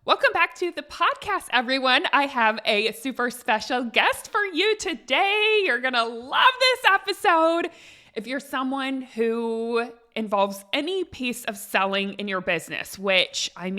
Welcome back to the podcast, everyone. I have a super special guest for you today. You're going to love this episode. If you're someone who involves any piece of selling in your business, which I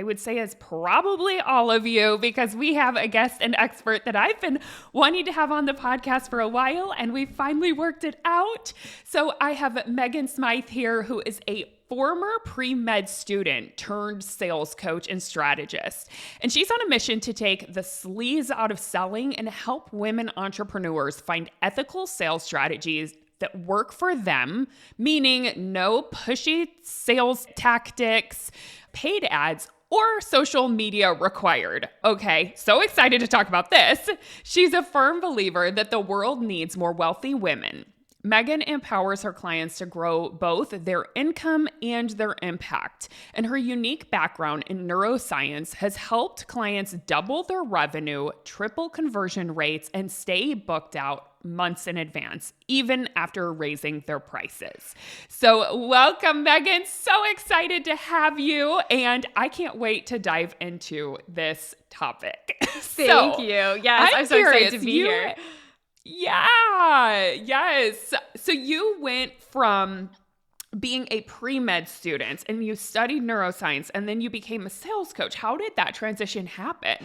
would say is probably all of you, because we have a guest and expert that I've been wanting to have on the podcast for a while, and we finally worked it out. So I have Megan Smyth here, who is a former pre-med student turned sales coach and strategist. And she's on a mission to take the sleaze out of selling and help women entrepreneurs find ethical sales strategies that work for them, meaning no pushy sales tactics, paid ads, or social media required. Okay, so excited to talk about this. She's a firm believer that the world needs more wealthy women. Megan empowers her clients to grow both their income and their impact. And her unique background in neuroscience has helped clients double their revenue, triple conversion rates, and stay booked out months in advance, even after raising their prices. So welcome, Megan. So excited to have you. And I can't wait to dive into this topic. Thank you. Yes, I'm so excited to be here. Yeah, yes. So you went from being a pre-med student and you studied neuroscience and then you became a sales coach. How did that transition happen?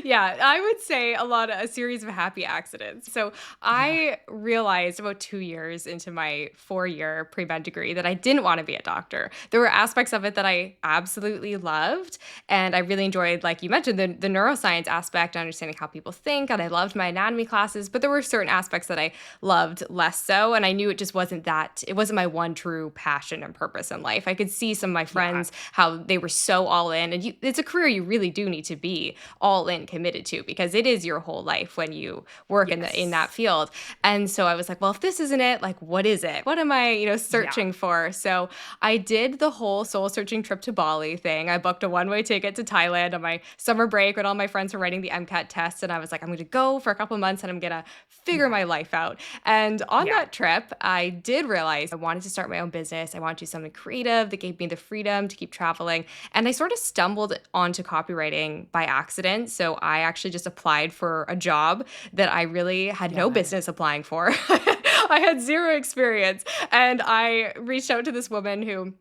Yeah, I would say a series of happy accidents. So I realized about 2 years into my 4-year pre-med degree that I didn't want to be a doctor. There were aspects of it that I absolutely loved. And I really enjoyed, like you mentioned, the neuroscience aspect, understanding how people think. And I loved my anatomy classes, but there were certain aspects that I loved less so. And I knew it just wasn't my one true passion and purpose in life. I could see some of my friends, how they were so all in. And it's a career you really do need to be all in, committed to, because it is your whole life when you work in that field. And so I was like, well, if this isn't it, like, what is it? What am I, searching for? So I did the whole soul searching trip to Bali thing. I booked a one-way ticket to Thailand on my summer break when all my friends were writing the MCAT test. And I was like, I'm going to go for a couple of months and I'm going to figure my life out. And on that trip, I did realize I wanted to start my own business. I wanted to do something creative that gave me the freedom to keep traveling. And I sort of stumbled onto copywriting by accident. So I actually just applied for a job that I really had no business applying for. I had zero experience. And I reached out to this woman who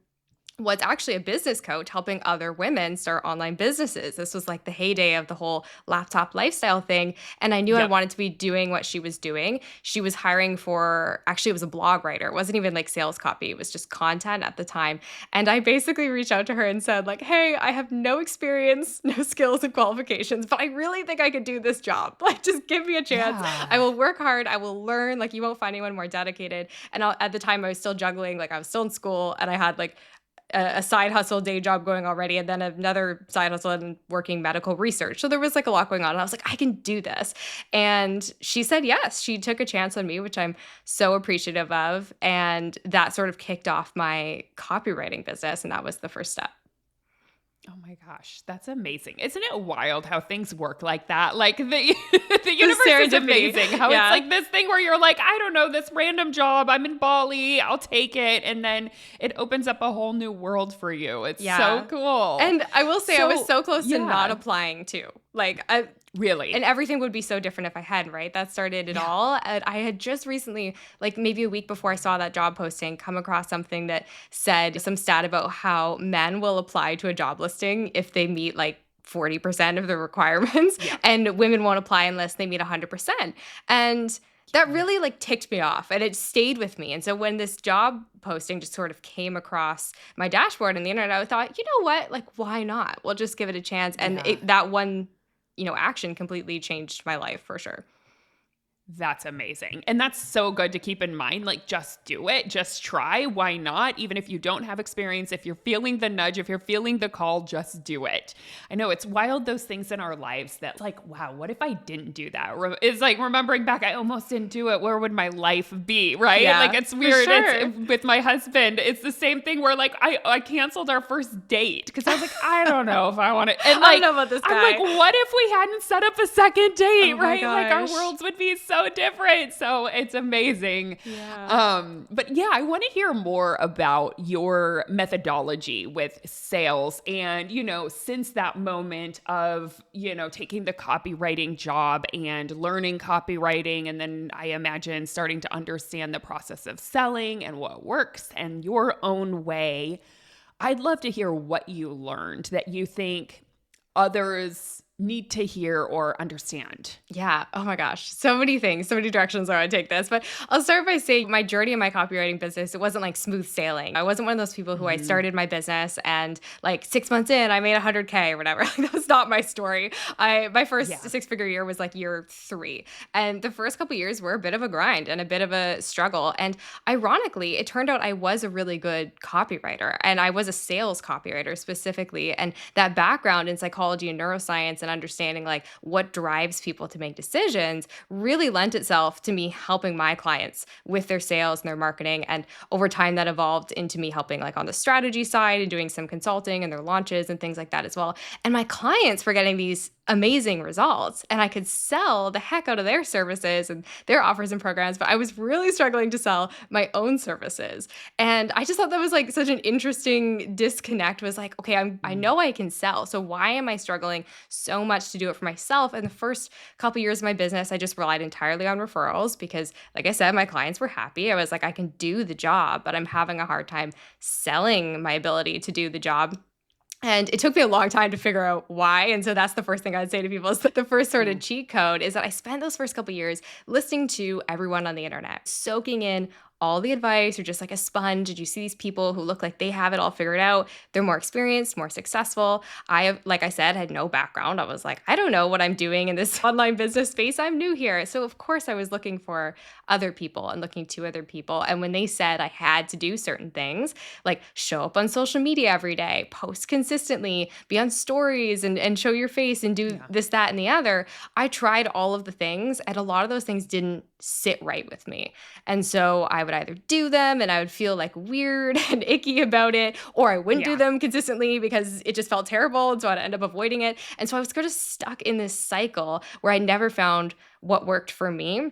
was actually a business coach helping other women start online businesses. This was like the heyday of the whole laptop lifestyle thing. And I knew I wanted to be doing what she was doing. She was hiring for, actually it was a blog writer. It wasn't even like sales copy. It was just content at the time. And I basically reached out to her and said like, hey, I have no experience, no skills and qualifications, but I really think I could do this job. Like, just give me a chance. Yeah. I will work hard. I will learn. Like, you won't find anyone more dedicated. And at the time I was still juggling, like I was still in school and I had like a side hustle day job going already, and then another side hustle and working medical research. So there was like a lot going on. And I was like, I can do this. And she said yes. She took a chance on me, which I'm so appreciative of. And that sort of kicked off my copywriting business. And that was the first step. Oh my gosh, that's amazing. Isn't it wild how things work like that? Like the universe is amazing. How it's like this thing where you're like, I don't know, this random job, I'm in Bali, I'll take it. And then it opens up a whole new world for you. It's so cool. And I will say I was so close to not applying too. Like really? And everything would be so different if I had, right? That started it all. And I had just recently, like maybe a week before I saw that job posting, come across something that said some stat about how men will apply to a job listing if they meet like 40% of the requirements and women won't apply unless they meet 100%. And that really like ticked me off and it stayed with me. And so when this job posting just sort of came across my dashboard on the internet, I thought, you know what? Like, why not? We'll just give it a chance. And that one action completely changed my life for sure. That's amazing. And that's so good to keep in mind. Like, just do it. Just try. Why not? Even if you don't have experience, if you're feeling the nudge, if you're feeling the call, just do it. I know it's wild, those things in our lives that like, wow, what if I didn't do that? It's like remembering back, I almost didn't do it. Where would my life be? Right? Yeah, like, it's weird. Sure. It's, with my husband, it's the same thing where like, I canceled our first date because I was like, I don't know if I want to. And like, I don't know about this guy. I'm like, what if we hadn't set up a second date? Oh my right? Like, our gosh. worlds would be so so different. So it's amazing. Yeah. But yeah, I want to hear more about your methodology with sales. And, since that moment of, taking the copywriting job and learning copywriting, and then I imagine starting to understand the process of selling and what works and your own way, I'd love to hear what you learned that you think others need to hear or understand. Yeah. Oh my gosh. So many things, so many directions I want to take this. But I'll start by saying my journey in my copywriting business, it wasn't like smooth sailing. I wasn't one of those people who I started my business and like 6 months in, I made 100K or whatever. Like, that was not my story. My first Yeah. 6-figure year was like year 3. And the first couple years were a bit of a grind and a bit of a struggle. And ironically, it turned out I was a really good copywriter and I was a sales copywriter specifically. And that background in psychology and neuroscience and understanding like what drives people to make decisions really lent itself to me helping my clients with their sales and their marketing. And over time that evolved into me helping like on the strategy side and doing some consulting and their launches and things like that as well. And my clients were getting these amazing results and I could sell the heck out of their services and their offers and programs, but I was really struggling to sell my own services. And I just thought that was like such an interesting disconnect, was like, okay, I know I can sell. So why am I struggling so much to do it for myself? And the first couple years of my business, I just relied entirely on referrals because, like I said, my clients were happy. I was like, I can do the job, but I'm having a hard time selling my ability to do the job. And it took me a long time to figure out why. And so that's the first thing I'd say to people is that the first sort of cheat code is that I spent those first couple years listening to everyone on the internet, soaking in all the advice. You're just like a sponge. Did you see these people who look like they have it all figured out? They're more experienced, more successful. Like I said, had no background. I was like, I don't know what I'm doing in this online business space. I'm new here. So of course I was looking for other people and looking to other people. And when they said I had to do certain things, like show up on social media every day, post consistently, be on stories and show your face and do this, that, and the other, I tried all of the things. And a lot of those things didn't sit right with me. And so I would either do them and I would feel like weird and icky about it, or I wouldn't do them consistently because it just felt terrible. And so I'd end up avoiding it. And so I was kind of stuck in this cycle where I never found what worked for me.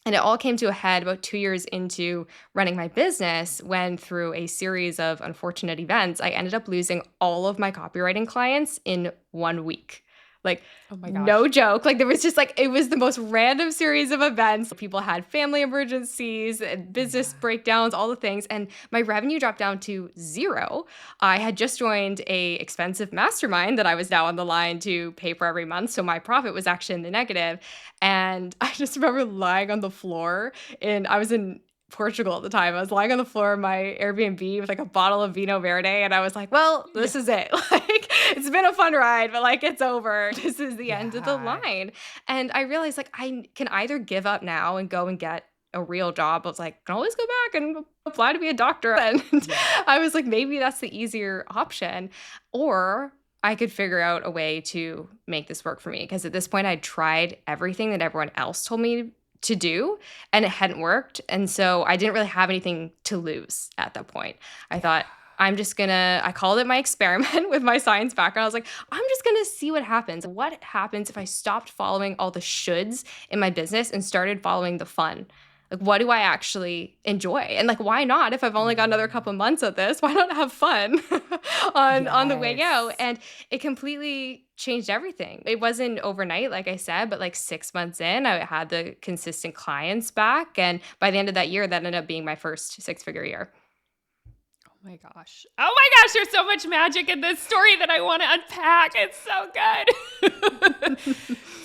And it all came to a head about 2 years into running my business when, through a series of unfortunate events, I ended up losing all of my copywriting clients in 1 week. Like, oh my gosh. No joke. Like, there was just like, it was the most random series of events. People had family emergencies, business breakdowns, all the things. And my revenue dropped down to 0. I had just joined a expensive mastermind that I was now on the line to pay for every month. So my profit was actually in the negative. And I just remember lying on the floor, and I was in Portugal at the time. I was lying on the floor of my Airbnb with like a bottle of Vino Verde, and I was like, well, this is it. Like, it's been a fun ride, but like, it's over. This is the end of the line. And I realized like I can either give up now and go and get a real job. I was like, I can always go back and apply to be a doctor. And I was like, maybe that's the easier option. Or I could figure out a way to make this work for me. Because at this point, I'd tried everything that everyone else told me to do, and it hadn't worked. And so I didn't really have anything to lose at that point. I thought, I called it my experiment with my science background. I was like, I'm just gonna see what happens. What happens if I stopped following all the shoulds in my business and started following the fun? Like, what do I actually enjoy? And like, why not? If I've only got another couple of months of this, why not have fun on the way out? And it completely changed everything. It wasn't overnight, like I said, but like 6 months in, I had the consistent clients back. And by the end of that year, that ended up being my first 6-figure year. Oh my gosh. Oh my gosh, there's so much magic in this story that I want to unpack. It's so good.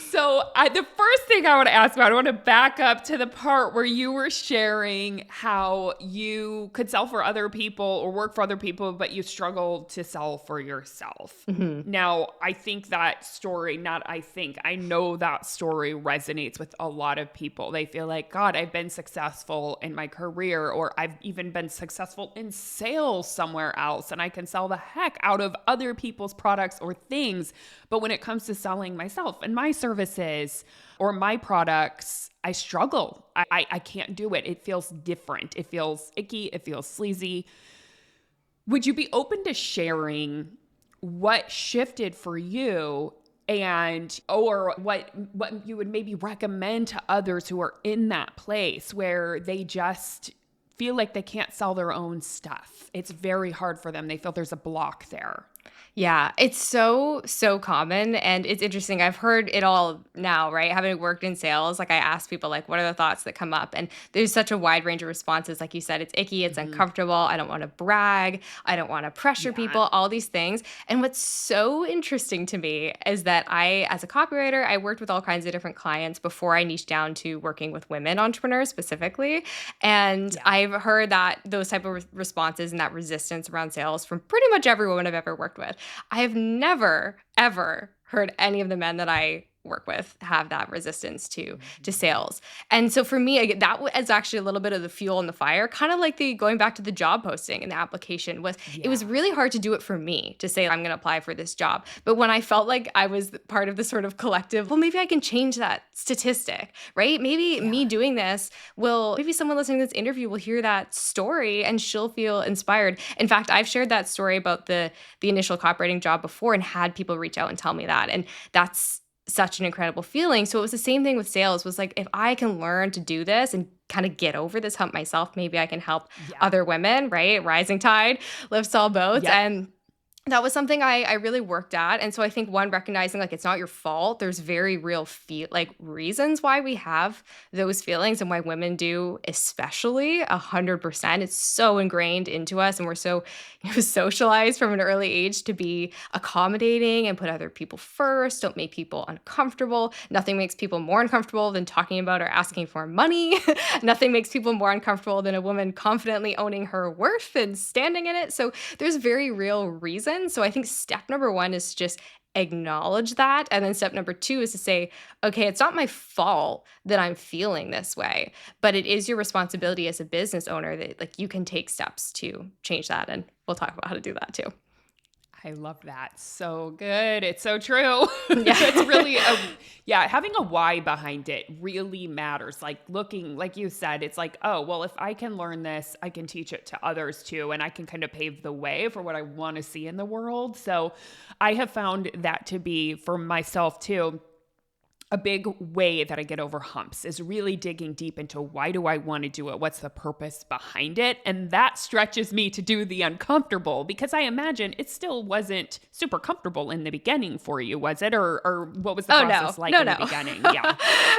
So the first thing I want to ask about, I want to back up to the part where you were sharing how you could sell for other people or work for other people, but you struggled to sell for yourself. Mm-hmm. Now, I think that story, I know that story resonates with a lot of people. They feel like, God, I've been successful in my career, or I've even been successful in sales somewhere else, and I can sell the heck out of other people's products or things. But when it comes to selling myself and my services or my products, I struggle. I can't do it. It feels different. It feels icky. It feels sleazy. Would you be open to sharing what shifted for you and or what you would maybe recommend to others who are in that place where they just feel like they can't sell their own stuff. It's very hard for them. They feel there's a block there. Yeah, it's so, so common. And it's interesting. I've heard it all now, right? Having worked in sales, like I ask people, like, what are the thoughts that come up? And there's such a wide range of responses. Like you said, it's icky, it's uncomfortable. I don't want to brag. I don't want to pressure people, all these things. And what's so interesting to me is that as a copywriter, I worked with all kinds of different clients before I niched down to working with women entrepreneurs specifically. And I've heard that those type of responses and that resistance around sales from pretty much every woman I've ever worked with. I have never, ever heard any of the men that I work with have that resistance to sales. And so for me, that was actually a little bit of the fuel in the fire, kind of like going back to the job posting and the application it was really hard to do it for me to say, I'm going to apply for this job. But when I felt like I was part of the sort of collective, well, maybe I can change that statistic, right? Maybe me doing this maybe someone listening to this interview will hear that story and she'll feel inspired. In fact, I've shared that story about the initial copywriting job before and had people reach out and tell me that. And that's such an incredible feeling. So it was the same thing with sales, was like, if I can learn to do this and kind of get over this hump myself, maybe I can help other women, right? Rising tide lifts all boats. And that was something I really worked at. And so I think recognizing like it's not your fault. There's very real reasons why we have those feelings and why women do, especially 100%. It's so ingrained into us, and we're so socialized from an early age to be accommodating and put other people first. Don't make people uncomfortable. Nothing makes people more uncomfortable than talking about or asking for money. Nothing makes people more uncomfortable than a woman confidently owning her worth and standing in it. So there's very real reasons. So I think step number one is just acknowledge that. And then step number two is to say, okay, it's not my fault that I'm feeling this way, but it is your responsibility as a business owner that like you can take steps to change that. And we'll talk about how to do that too. I love that. So good. It's so true. It's really, having a why behind it really matters. Like looking, like you said, it's like, oh, well, if I can learn this, I can teach it to others too. And I can kind of pave the way for what I want to see in the world. So I have found that to be for myself too. A big way that I get over humps is really digging deep into why do I want to do it? What's the purpose behind it? And that stretches me to do the uncomfortable, because I imagine it still wasn't super comfortable in the beginning for you, was it? Or what was the process like in the beginning? Yeah.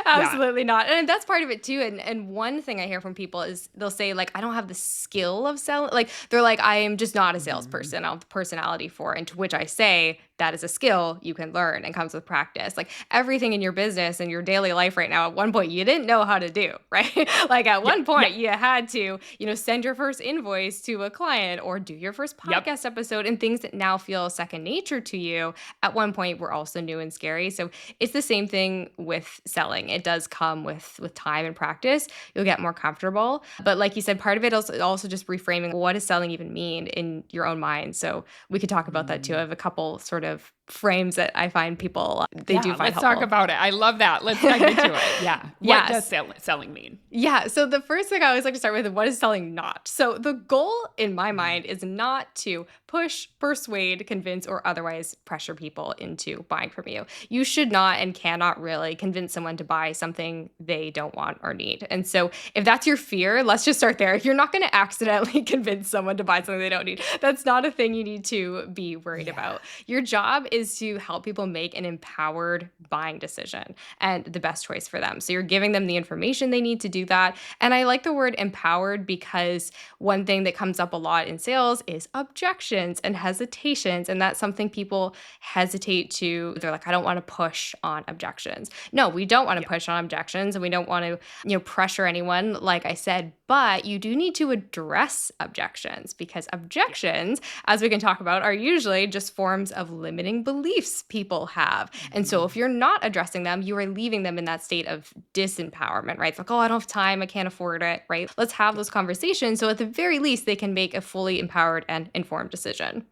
Absolutely not. And that's part of it too. And one thing I hear from people is they'll say like, I don't have the skill of selling. Like they're like, I am just not a salesperson. I don't have the personality for it. And to which I say, that is a skill you can learn and comes with practice. Like everything in your business and your daily life right now, at one point you didn't know how to do, right? Like at one point you had to, send your first invoice to a client or do your first podcast episode, and things that now feel second nature to you at one point were also new and scary. So it's the same thing with selling. It does come with time and practice. You'll get more comfortable. But like you said, part of it is also just reframing, what does selling even mean in your own mind? So we could talk about that too. I have a couple sort of frames that I find people, they do find let's helpful. Talk about it. I love that. Let's dive into it. Yeah. What does selling mean? Yeah. So the first thing I always like to start with is, what is selling not? So the goal in my mind is not to push, persuade, convince, or otherwise pressure people into buying from you. You should not and cannot really convince someone to buy something they don't want or need. And so if that's your fear, let's just start there. You're not going to accidentally convince someone to buy something they don't need. That's not a thing you need to be worried about. Your job is to help people make an empowered buying decision and the best choice for them. So you're giving them the information they need to do that. And I like the word empowered because one thing that comes up a lot in sales is objections and hesitations. And that's something people hesitate to. They're like, I don't want to push on objections. No, we don't want to push on objections, and we don't want to, pressure anyone, like I said, but you do need to address objections, because objections, as we can talk about, are usually just forms of limiting beliefs people have. And so if you're not addressing them, you are leaving them in that state of disempowerment, right? It's like, oh, I don't have time, I can't afford it, right? Let's have those conversations so at the very least they can make a fully empowered and informed decision.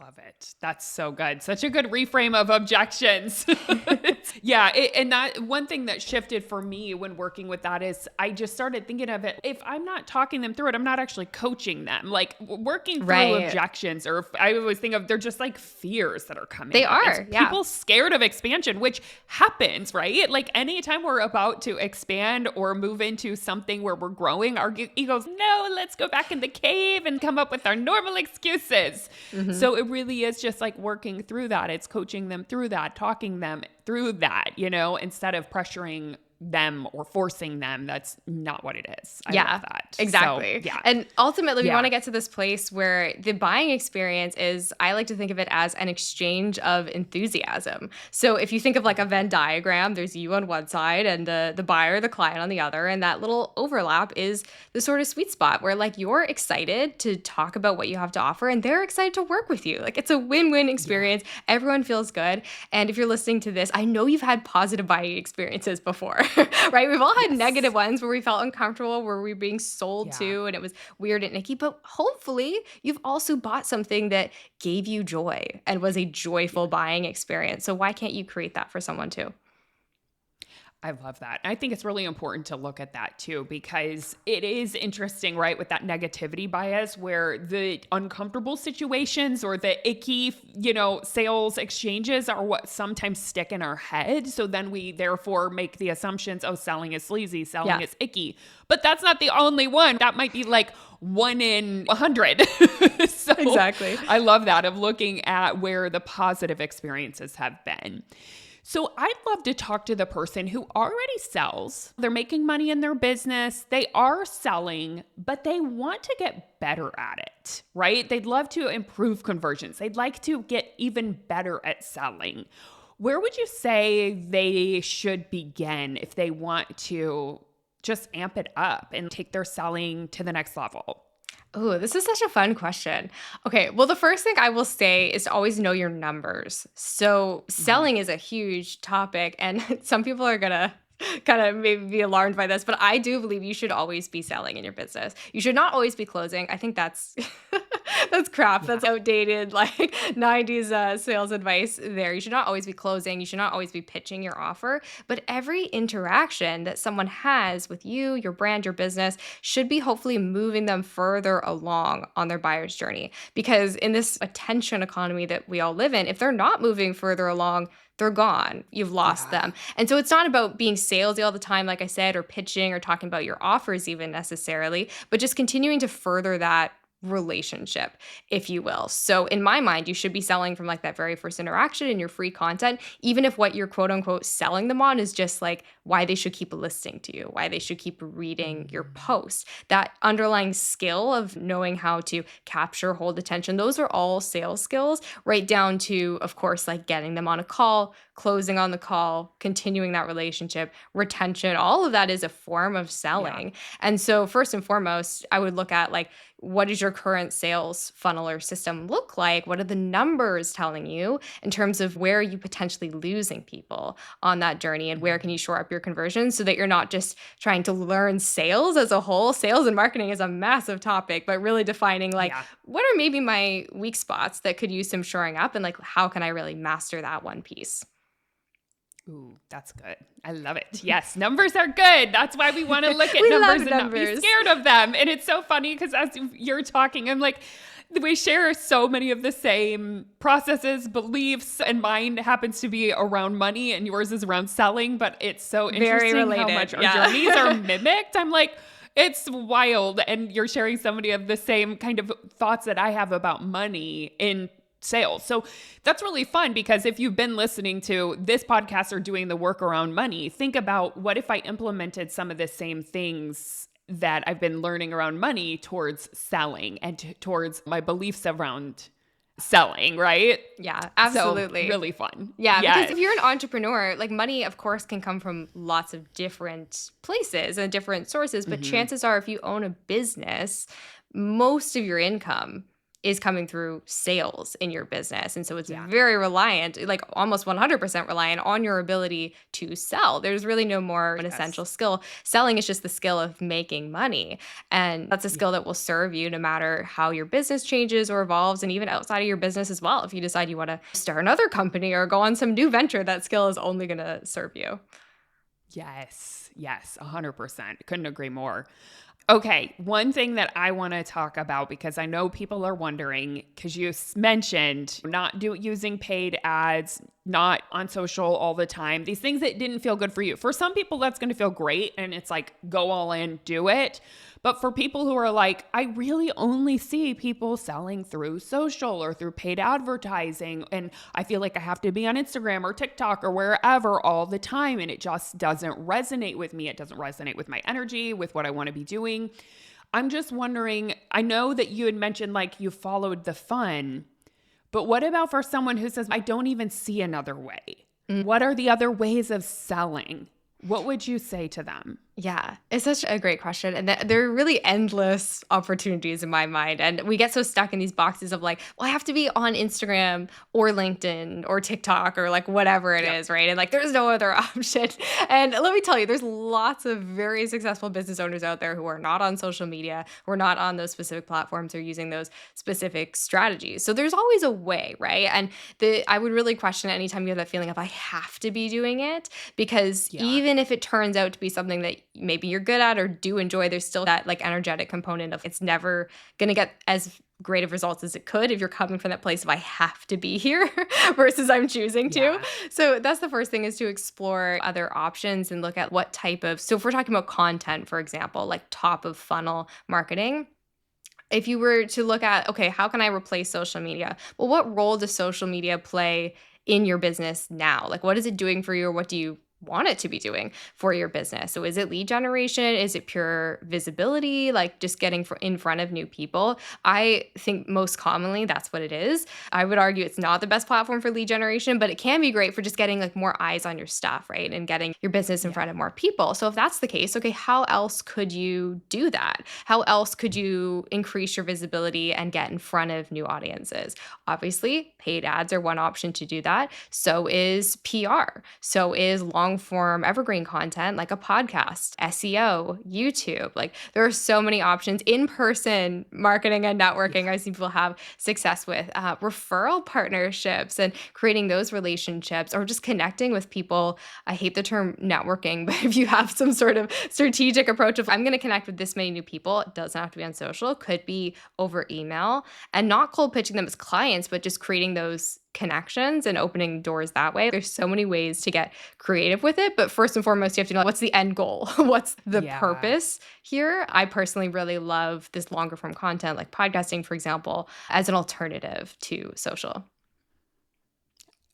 love it. That's so good. Such a good reframe of objections. Yeah. And that one thing that shifted for me when working with that is I just started thinking of it. If I'm not talking them through it, I'm not actually coaching them. Like working through objections, or I always think of, they're just like fears that are coming. They up. are. It's people scared of expansion, which happens, right? Like anytime we're about to expand or move into something where we're growing, our ego's, no, let's go back in the cave and come up with our normal excuses. So it really is just like working through that. It's coaching them through that, talking them through that, instead of pressuring them or forcing them. That's not what it is. I love that. Exactly. So, yeah. And ultimately, we want to get to this place where the buying experience is, I like to think of it as an exchange of enthusiasm. So if you think of like a Venn diagram, there's you on one side and the buyer, the client on the other. And that little overlap is the sort of sweet spot where like you're excited to talk about what you have to offer and they're excited to work with you. Like it's a win-win experience. Everyone feels good. And if you're listening to this, I know you've had positive buying experiences before. Right? We've all had negative ones where we felt uncomfortable, where we were being sold to and it was weird and icky. But hopefully you've also bought something that gave you joy and was a joyful buying experience. So why can't you create that for someone too? I love that. I think it's really important to look at that too, because it is interesting, right? With that negativity bias where the uncomfortable situations or the icky, sales exchanges are what sometimes stick in our head. So then we therefore make the assumptions, oh, selling is sleazy, selling is icky. But that's not the only one. That might be like 1 in 100. So exactly. I love that, of looking at where the positive experiences have been. So I'd love to talk to the person who already sells. They're making money in their business. They are selling, but they want to get better at it, right? They'd love to improve conversions. They'd like to get even better at selling. Where would you say they should begin if they want to just amp it up and take their selling to the next level? Oh, this is such a fun question. Okay, well, the first thing I will say is to always know your numbers. So selling is a huge topic, and some people are going to kind of maybe be alarmed by this, but I do believe you should always be selling in your business. You should not always be closing. I think that's that's crap. That's outdated, like 90s sales advice there. You should not always be closing. You should not always be pitching your offer. But every interaction that someone has with you, your brand, your business, should be hopefully moving them further along on their buyer's journey. Because in this attention economy that we all live in, if they're not moving further along, they're gone. You've lost them. And so it's not about being salesy all the time, like I said, or pitching or talking about your offers even necessarily, but just continuing to further that relationship, if you will. So in my mind, you should be selling from like that very first interaction in your free content, even if what you're quote unquote selling them on is just like why they should keep listening to you, why they should keep reading your post. That underlying skill of knowing how to capture, hold attention, those are all sales skills, right down to, of course, like getting them on a call, closing on the call, continuing that relationship, retention, all of that is a form of selling. And so first and foremost, I would look at like, what does your current sales funnel or system look like? What are the numbers telling you in terms of where are you potentially losing people on that journey, and where can you shore up your conversions so that you're not just trying to learn sales as a whole? Sales and marketing is a massive topic, but really defining like what are maybe my weak spots that could use some shoring up, and like how can I really master that one piece? Ooh, that's good. I love it. Yes, numbers are good. That's why we want to look at numbers and not be scared of them. And it's so funny because as you're talking, I'm like, we share so many of the same processes, beliefs, and mine happens to be around money and yours is around selling. But it's so interesting how much our journeys are mimicked. I'm like, it's wild. And you're sharing so many of the same kind of thoughts that I have about money in sales. So that's really fun, because if you've been listening to this podcast or doing the work around money, think about what if I implemented some of the same things that I've been learning around money towards selling and towards my beliefs around selling, right? Yeah, absolutely. So, really fun. Yeah, because if you're an entrepreneur, like money, of course, can come from lots of different places and different sources. But chances are, if you own a business, most of your income is coming through sales in your business. And so it's Yeah. very reliant, like almost 100% reliant on your ability to sell. There's really no more an essential skill. Selling is just the skill of making money. And that's a skill that will serve you no matter how your business changes or evolves, and even outside of your business as well. If you decide you want to start another company or go on some new venture, that skill is only going to serve you. Yes, 100%. Couldn't agree more. Okay, one thing that I want to talk about, because I know people are wondering, because you mentioned not using paid ads, not on social all the time, these things that didn't feel good for you. For some people, that's going to feel great, and it's like, go all in, do it. But for people who are like, I really only see people selling through social or through paid advertising, and I feel like I have to be on Instagram or TikTok or wherever all the time, and it just doesn't resonate with me. It doesn't resonate with my energy, with what I want to be doing. I'm just wondering, I know that you had mentioned like you followed the fun, but what about for someone who says, I don't even see another way? What are the other ways of selling? What would you say to them? Yeah, it's such a great question. And there are really endless opportunities in my mind. And we get so stuck in these boxes of like, well, I have to be on Instagram or LinkedIn or TikTok or like whatever it is, right? And like, there's no other option. And let me tell you, there's lots of very successful business owners out there who are not on social media, who are not on those specific platforms or using those specific strategies. So there's always a way, right? And I would really question anytime you have that feeling of I have to be doing it, because even if it turns out to be something that maybe you're good at or do enjoy, there's still that like energetic component of it's never going to get as great of results as it could if you're coming from that place of I have to be here versus I'm choosing to. So that's the first thing, is to explore other options and look at what type of, so if we're talking about content, for example, like top of funnel marketing, if you were to look at, okay, how can I replace social media? Well, what role does social media play in your business now? Like, what is it doing for you, or what do you want it to be doing for your business? So is it lead generation? Is it pure visibility, like just getting in front of new people? I think most commonly that's what it is. I would argue it's not the best platform for lead generation, but it can be great for just getting like more eyes on your stuff, right? And getting your business in front of more people. So if that's the case, okay, how else could you do that? How else could you increase your visibility and get in front of new audiences? Obviously, paid ads are one option to do that. So is PR. So is long form evergreen content like a podcast, SEO, YouTube. Like there are so many options. In-person marketing and networking, I've seen people have success with referral partnerships and creating those relationships, or just connecting with people. I hate the term networking, but if you have some sort of strategic approach of I'm going to connect with this many new people, it doesn't have to be on social, could be over email, and not cold pitching them as clients, but just creating those connections and opening doors that way. There's so many ways to get creative with it, but first and foremost, you have to know what's the end goal? What's the purpose here? I personally really love this longer form content, like podcasting, for example, as an alternative to social.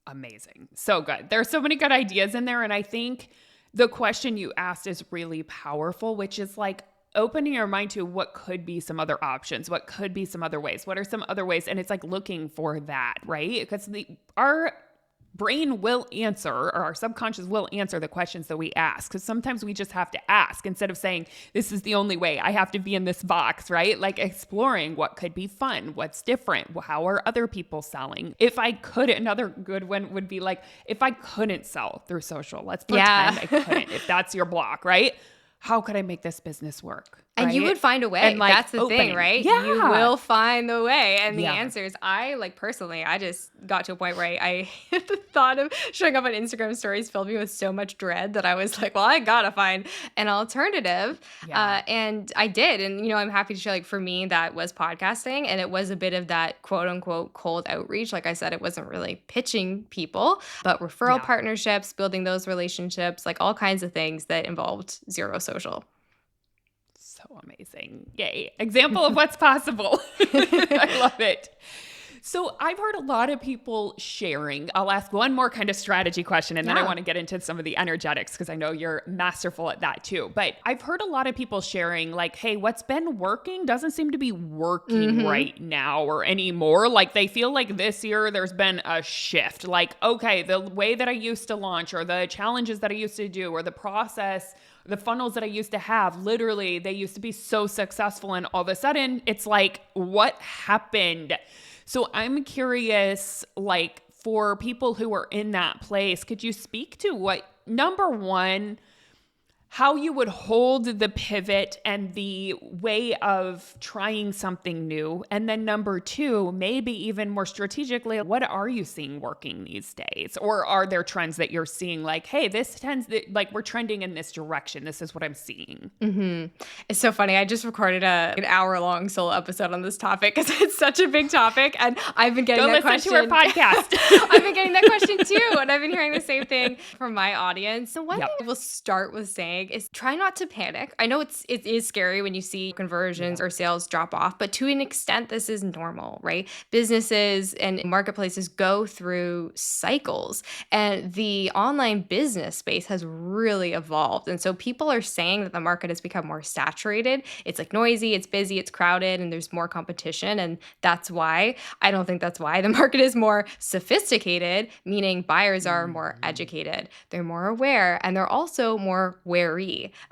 Amazing. So good. There's so many good ideas in there. And I think the question you asked is really powerful, which is like, opening your mind to what could be some other options, what could be some other ways, what are some other ways? And it's like looking for that, right? Because our brain will answer, or our subconscious will answer the questions that we ask. Because sometimes we just have to ask instead of saying, this is the only way, I have to be in this box, right? Like exploring what could be fun, what's different, how are other people selling? If I could, another good one would be like, if I couldn't sell through social, let's pretend I couldn't, if that's your block, right? How could I make this business work? And you would find a way. And like, that's the thing, right? Yeah. You will find the way. And the answer is, personally, I just got to a point where I the thought of showing up on Instagram stories filled me with so much dread that I was like, well, I gotta find an alternative. And I did. And, I'm happy to share, like, for me, that was podcasting. And it was a bit of that quote unquote cold outreach. Like I said, it wasn't really pitching people, but referral partnerships, building those relationships, like all kinds of things that involved zero social. So amazing. Yay. Example of what's possible. I love it. So I've heard a lot of people sharing. I'll ask one more kind of strategy question, and then I want to get into some of the energetics because I know you're masterful at that too. But I've heard a lot of people sharing like, hey, what's been working doesn't seem to be working right now or anymore. Like they feel like this year there's been a shift. Like, okay, the way that I used to launch or the challenges that I used to do or the process, the funnels that I used to have, literally, they used to be so successful. And all of a sudden, it's like, what happened? So I'm curious, like, for people who are in that place, could you speak to what, number one, how you would hold the pivot and the way of trying something new? And then number two, maybe even more strategically, what are you seeing working these days? Or are there trends that you're seeing like, hey, like we're trending in this direction. This is what I'm seeing. It's so funny. I just recorded an hour-long solo episode on this topic because it's such a big topic. And I've been getting that question. Go listen to our podcast. I've been getting that question too. And I've been hearing the same thing from my audience. So one thing we'll start with saying is try not to panic. I know it is scary when you see conversions or sales drop off, but to an extent, this is normal, right? Businesses and marketplaces go through cycles, and the online business space has really evolved. And so people are saying that the market has become more saturated. It's like noisy, it's busy, it's crowded, and there's more competition. And that's why, I don't think that's why the market is more sophisticated, meaning buyers are more educated, they're more aware, and they're also more wary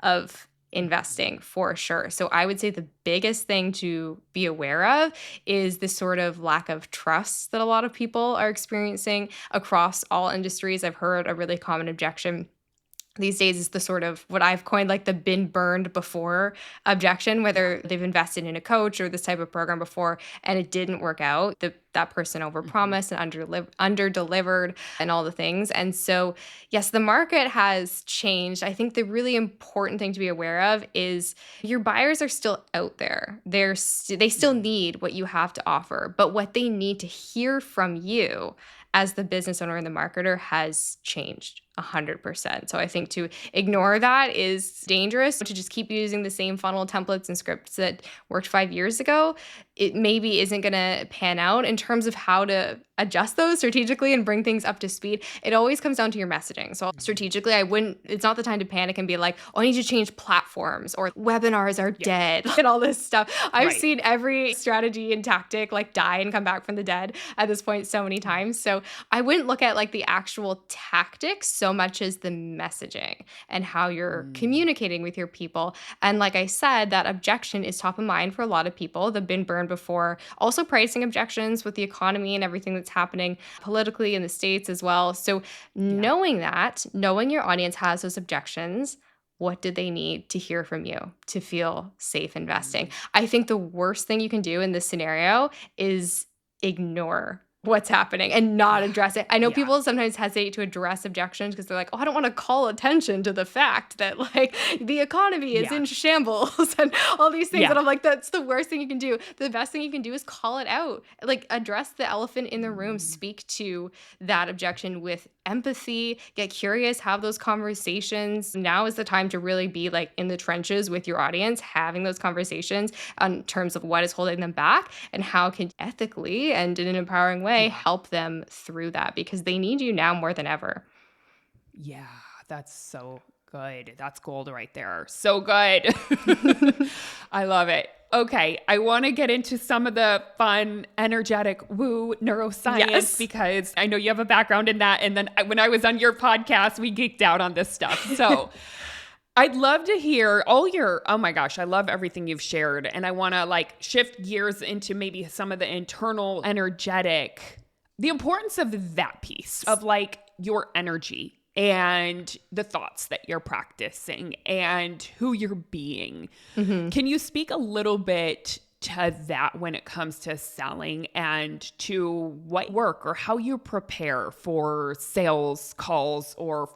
of investing for sure. So I would say the biggest thing to be aware of is this sort of lack of trust that a lot of people are experiencing across all industries. I've heard a really common objection these days is the sort of what I've coined like the been burned before objection, whether they've invested in a coach or this type of program before and it didn't work out. That person overpromised and under-delivered and all the things. And so, yes, the market has changed. I think the really important thing to be aware of is your buyers are still out there. They still need what you have to offer, but what they need to hear from you as the business owner and the marketer has changed 100%. So I think to ignore that is dangerous. To just keep using the same funnel templates and scripts that worked 5 years ago, it maybe isn't going to pan out. In terms of how to adjust those strategically and bring things up to speed, it always comes down to your messaging. So strategically, it's not the time to panic and be like, oh, I need to change platforms or webinars are dead and all this stuff. I've seen every strategy and tactic like die and come back from the dead at this point so many times. So I wouldn't look at like the actual tactics so much as the messaging and how you're communicating with your people. And like I said, that objection is top of mind for a lot of people. They've been burned before. Also pricing objections with the economy and everything that's happening politically in the States as well. So knowing your audience has those objections, what did they need to hear from you to feel safe investing? I think the worst thing you can do in this scenario is ignore what's happening and not address it. I know people sometimes hesitate to address objections because they're like, oh, I don't want to call attention to the fact that like the economy is in shambles and all these things. And I'm like, that's the worst thing you can do. The best thing you can do is call it out. Like address the elephant in the room, speak to that objection with empathy, get curious, have those conversations. Now is the time to really be like in the trenches with your audience, having those conversations in terms of what is holding them back and how can ethically and in an empowering way help them through that because they need you now more than ever. Yeah, that's so good. That's gold right there. So good. I love it. Okay, I want to get into some of the fun, energetic woo neuroscience because I know you have a background in that. And then when I was on your podcast, we geeked out on this stuff. So I'd love to hear oh my gosh, I love everything you've shared. And I want to like shift gears into maybe some of the internal energetic, the importance of that piece of like your energy and the thoughts that you're practicing and who you're being. Can you speak a little bit to that when it comes to selling and to what work or how you prepare for sales calls or,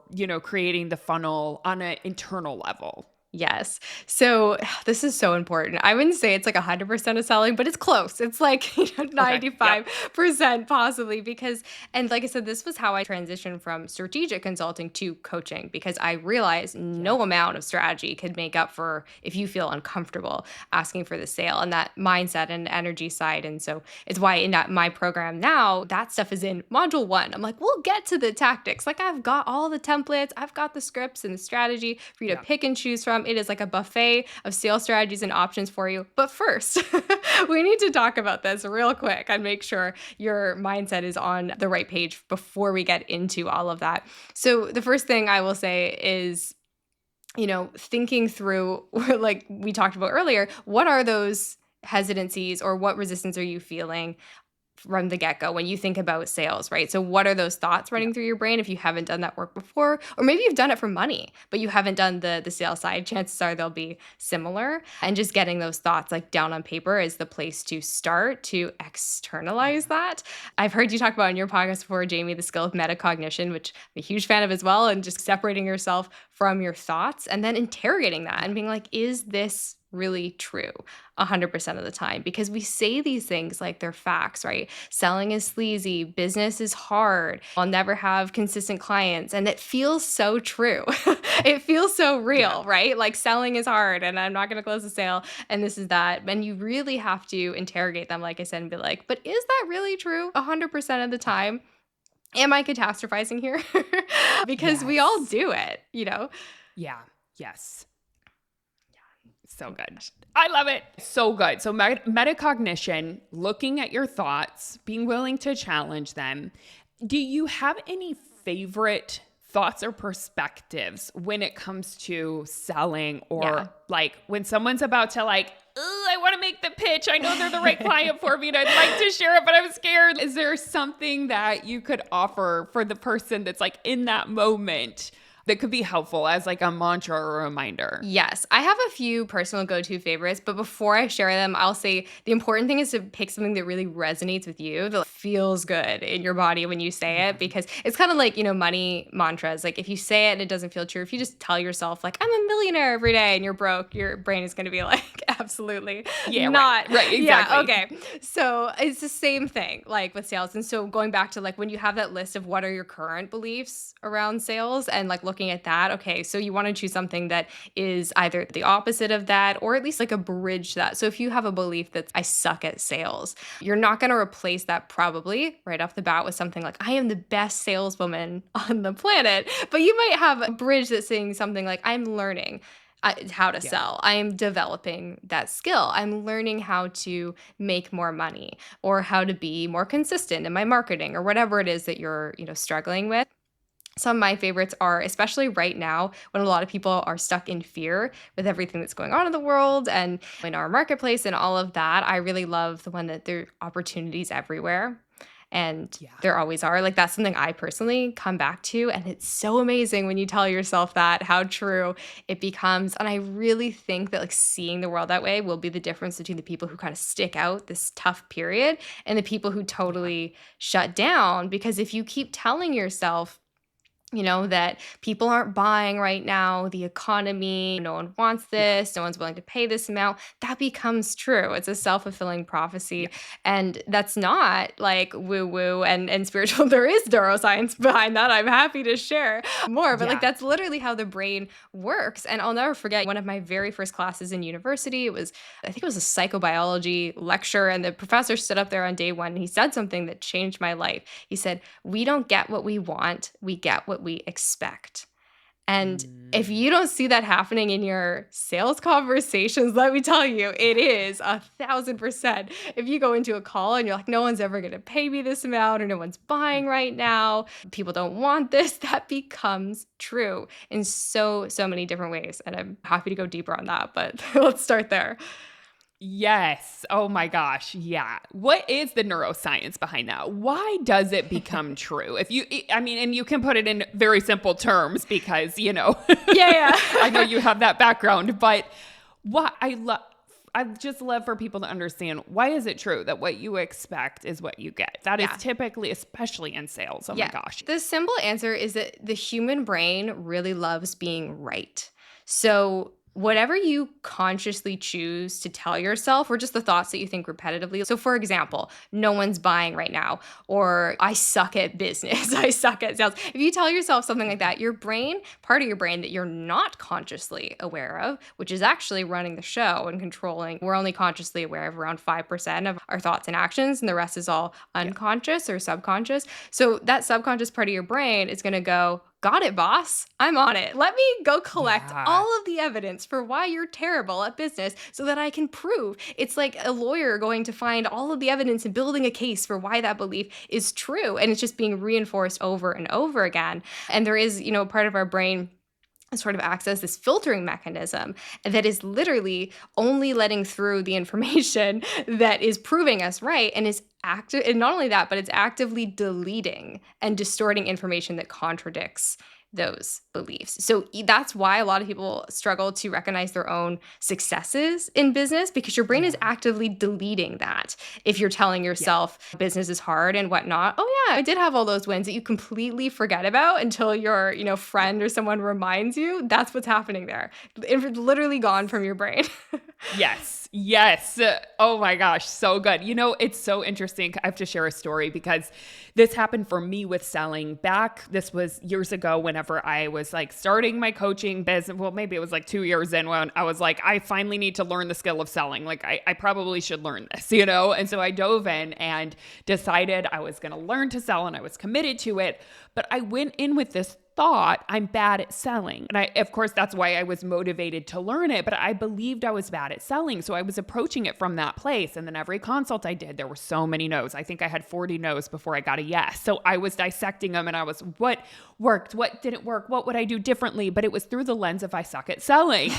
creating the funnel on an internal level? Yes. So this is so important. I wouldn't say it's like 100% of selling, but it's close. It's like Okay. Yep. 95% possibly because, and like I said, this was how I transitioned from strategic consulting to coaching because I realized Yeah. no amount of strategy could make up for if you feel uncomfortable asking for the sale and that mindset and energy side. And so it's why in my program now, that stuff is in module 1. I'm like, we'll get to the tactics. Like I've got all the templates, I've got the scripts and the strategy for you to Yeah. pick and choose from. It is like a buffet of sales strategies and options for you. But first, we need to talk about this real quick and make sure your mindset is on the right page before we get into all of that. So, the first thing I will say is, thinking through, like we talked about earlier, what are those hesitancies or what resistance are you feeling from the get-go when you think about sales, right? So what are those thoughts Yeah. running through your brain if you haven't done that work before? Or maybe you've done it for money, but you haven't done the sales side. Chances are they'll be similar. And just getting those thoughts like down on paper is the place to start to externalize Yeah. that. I've heard you talk about in your podcast before, Jamie, the skill of metacognition, which I'm a huge fan of as well, and just separating yourself from your thoughts and then interrogating that and being like, is this really true 100% of the time? Because we say these things like they're facts, right? Selling is sleazy, business is hard, I'll never have consistent clients. And it feels so true. It feels so Yeah. real, right? Like selling is hard and I'm not going to close the sale and this is that. And you really have to interrogate them, like I said, and be like, but is that really true 100% of the Yeah. time? Am I catastrophizing here? Because we all Yes. do it. Yeah. Yes. So good. I love it. So good. So metacognition, looking at your thoughts, being willing to challenge them. Do you have any favorite thoughts or perspectives when it comes to selling or Yeah. like when someone's about to like, "Ugh, I want to make the pitch. I know they're the right client for me and I'd like to share it, but I'm scared." Is there something that you could offer for the person that's like in that moment that could be helpful as like a mantra or a reminder? Yes, I have a few personal go-to favorites, but before I share them, I'll say the important thing is to pick something that really resonates with you, that feels good in your body when you say Yeah. it, because it's kind of like, money mantras. Like if you say it and it doesn't feel true, if you just tell yourself like I'm a millionaire every day and you're broke, your brain is going to be like absolutely Yeah, right. not. Right, Yeah, exactly. okay. So it's the same thing like with sales. And so going back to like when you have that list of what are your current beliefs around sales and like looking at that, okay, so you want to choose something that is either the opposite of that or at least like a bridge to that. So if you have a belief that I suck at sales, you're not going to replace that probably right off the bat with something like I am the best saleswoman on the planet, but you might have a bridge that's saying something like I'm learning how to Yeah. sell. I'm developing that skill. I'm learning how to make more money or how to be more consistent in my marketing or whatever it is that you're, struggling with. Some of my favorites are, especially right now, when a lot of people are stuck in fear with everything that's going on in the world and in our marketplace and all of that. I really love the one that there are opportunities everywhere. And Yeah. there always are. Like, that's something I personally come back to. And it's so amazing when you tell yourself that, how true it becomes. And I really think that, like, seeing the world that way will be the difference between the people who kind of stick out this tough period and the people who Yeah. totally shut down. Because if you keep telling yourself, that people aren't buying right now, the economy, no one wants Yeah. this, no one's willing to pay this amount, that becomes true. It's a self-fulfilling Yeah. prophecy. And that's not like woo-woo and spiritual. There is neuroscience behind that. I'm happy to share more, but like Yeah. that's literally how the brain works. And I'll never forget one of my very first classes in university. I think it was a psychobiology lecture, and the professor stood up there on day one and he said something that changed my life. He said, "We don't get what we want, we get what we expect." And if Mm. you don't see that happening in your sales conversations, let me tell you, it is 1,000%. If you go into a call and you're like, no one's ever going to pay me this amount or no one's buying right now, people don't want this, that becomes true in so, so many different ways. And I'm happy to go deeper on that, but let's start there. Yes. Oh my gosh. Yeah. What is the neuroscience behind that? Why does it become true? I mean, and you can put it in very simple terms because, Yeah, I know yeah. you have that background, but what I just love for people to understand, why is it true that what you expect is what you get? That is Yeah. typically, especially in sales. Oh my gosh. The simple answer is that the human brain really loves being right. So whatever you consciously choose to tell yourself, or just the thoughts that you think repetitively. So, for example, no one's buying right now, or I suck at business, I suck at sales. If you tell yourself something like that, your brain, part of your brain that you're not consciously aware of, which is actually running the show and controlling, we're only consciously aware of around 5% of our thoughts and actions, and the rest is all unconscious or subconscious. So, that subconscious part of your brain is going to go, got it, boss. I'm on it. Let me go collect Yeah. all of the evidence for why you're terrible at business so that I can prove. It's like a lawyer going to find all of the evidence and building a case for why that belief is true. And it's just being reinforced over and over again. And there is, part of our brain sort of acts as this filtering mechanism that is literally only letting through the information that is proving us right, and is active. And not only that, but it's actively deleting and distorting information that contradicts those beliefs. So that's why a lot of people struggle to recognize their own successes in business, because your brain is actively deleting that. If you're telling yourself business is hard and whatnot, oh yeah, I did have all those wins that you completely forget about until your, friend or someone reminds you. That's what's happening there. It's literally gone from your brain. Yes. Oh my gosh. So good. It's so interesting. I have to share a story because this happened for me with selling back. This was years ago whenever I was like starting my coaching business. Well, maybe it was like 2 years in when I was like, I finally need to learn the skill of selling. Like I probably should learn this, And so I dove in and decided I was going to learn to sell, and I was committed to it. But I went in with this thought, I'm bad at selling. And of course, that's why I was motivated to learn it, but I believed I was bad at selling. So I was approaching it from that place. And then every consult I did, there were so many no's. I think I had 40 no's before I got a yes. So I was dissecting them, and I was, what worked? What didn't work? What would I do differently? But it was through the lens of I suck at selling.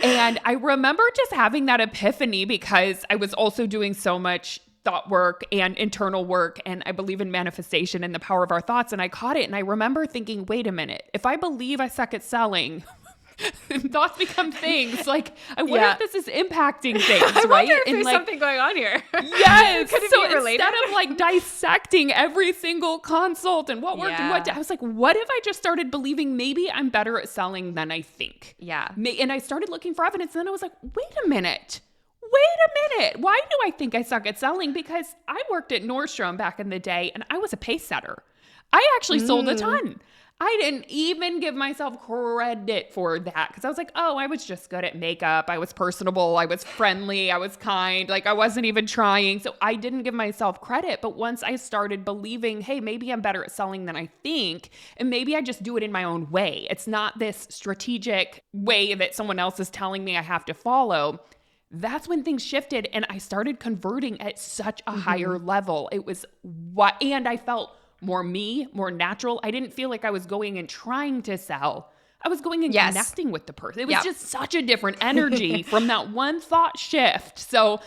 And I remember just having that epiphany because I was also doing so much thought work and internal work, and I believe in manifestation and the power of our thoughts. And I caught it, and I remember thinking, wait a minute, if I believe I suck at selling, thoughts become things. Like, I wonder if this is impacting things, I right? wonder if and there's something going on here. Yes. Could it So be related? instead of like dissecting every single consult and what worked and what, I was like, what if I just started believing maybe I'm better at selling than I think? Yeah. And I started looking for evidence, and then I was like, wait a minute. Why do I think I suck at selling? Because I worked at Nordstrom back in the day, and I was a pace setter. I actually sold a ton. I didn't even give myself credit for that because I was like, oh, I was just good at makeup. I was personable. I was friendly. I was kind. Like, I wasn't even trying. So I didn't give myself credit. But once I started believing, hey, maybe I'm better at selling than I think, and maybe I just do it in my own way. It's not this strategic way that someone else is telling me I have to follow. That's when things shifted, and I started converting at such a higher level. It was and I felt more me, more natural. I didn't feel like I was going and trying to sell. I was going and connecting with the person. It was just such a different energy from that one thought shift. So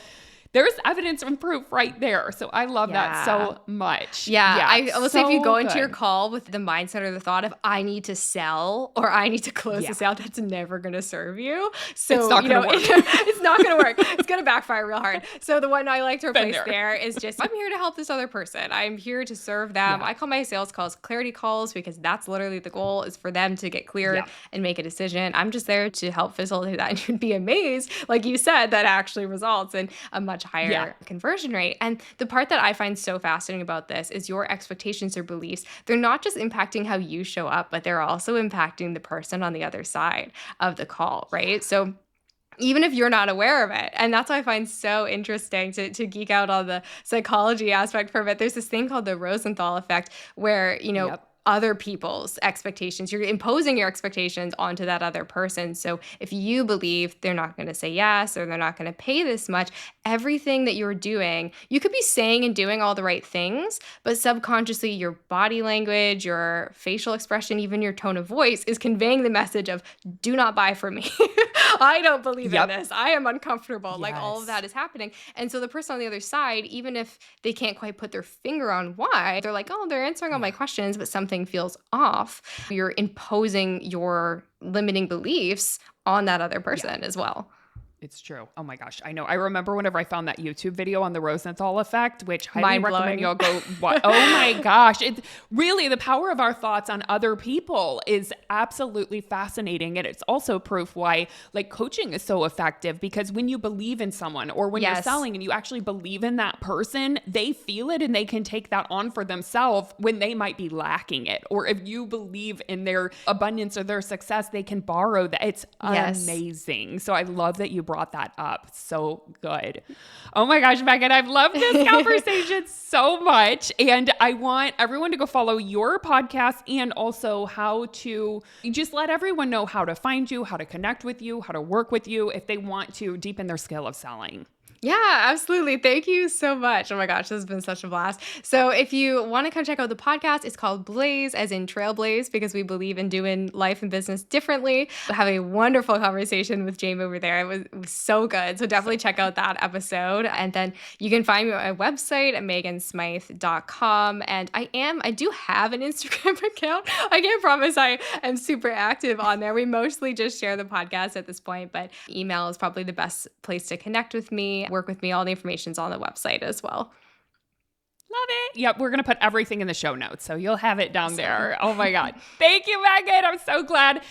there's evidence and proof right there. So I love that so much. I will say, if you go into your good. call with the mindset or the thought of I need to sell or I need to close this out, that's never going to serve you. So it's not going to work. It's not going to work. It's going to backfire real hard. So the one I like to replace there is just, I'm here to help this other person. I'm here to serve them. I call my sales calls clarity calls because that's literally the goal, is for them to get clear and make a decision. I'm just there to help facilitate that. And you'd be amazed, like you said, that actually results in a much higher conversion rate. And the part that I find so fascinating about this is your expectations or beliefs. They're not just impacting how you show up, but they're also impacting the person on the other side of the call, right? So even if you're not aware of it. And that's what I find so interesting, to geek out on the psychology aspect for a bit. There's this thing called the Rosenthal effect where, other people's expectations, you're imposing your expectations onto that other person. So if you believe they're not going to say yes, or they're not going to pay this much, everything that you're doing, you could be saying and doing all the right things, but subconsciously your body language, your facial expression, even your tone of voice is conveying the message of, do not buy from me. I don't believe in this. I am uncomfortable. Like, all of that is happening. And so the person on the other side, even if they can't quite put their finger on why, they're like, oh, they're answering all my questions, but something feels off. You're imposing your limiting beliefs on that other person as well. It's true. Oh my gosh. I know. I remember whenever I found that YouTube video on the Rosenthal effect, which highly recommend y'all go watch. Oh my gosh. It's really the power of our thoughts on other people is absolutely fascinating. And it's also proof why like coaching is so effective, because when you believe in someone or when you're selling and you actually believe in that person, they feel it and they can take that on for themselves when they might be lacking it. Or if you believe in their abundance or their success, they can borrow that. It's amazing. So I love that you brought that up. So good. Oh my gosh, Megan, I've loved this conversation so much. And I want everyone to go follow your podcast and also how to just let everyone know how to find you, how to connect with you, how to work with you if they want to deepen their skill of selling. Yeah, absolutely. Thank you so much. Oh my gosh, this has been such a blast. So if you want to come check out the podcast, it's called Blaze, as in Trailblaze, because we believe in doing life and business differently. I have a wonderful conversation with James over there. It was so good. So definitely check out that episode. And then you can find me on my website at megansmyth.com. And I do have an Instagram account. I can't promise I am super active on there. We mostly just share the podcast at this point, but email is probably the best place to connect with me. Work with me. All the information's on the website as well. Love it. Yep. We're going to put everything in the show notes. So you'll have it down there. Oh my God. Thank you, Megan. I'm so glad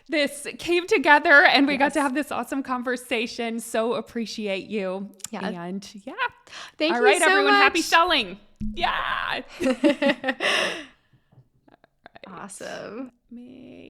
this came together and we got to have this awesome conversation. So appreciate you. Yeah. And thank you All right, so everyone. much. Happy selling. Yeah. Awesome. Me.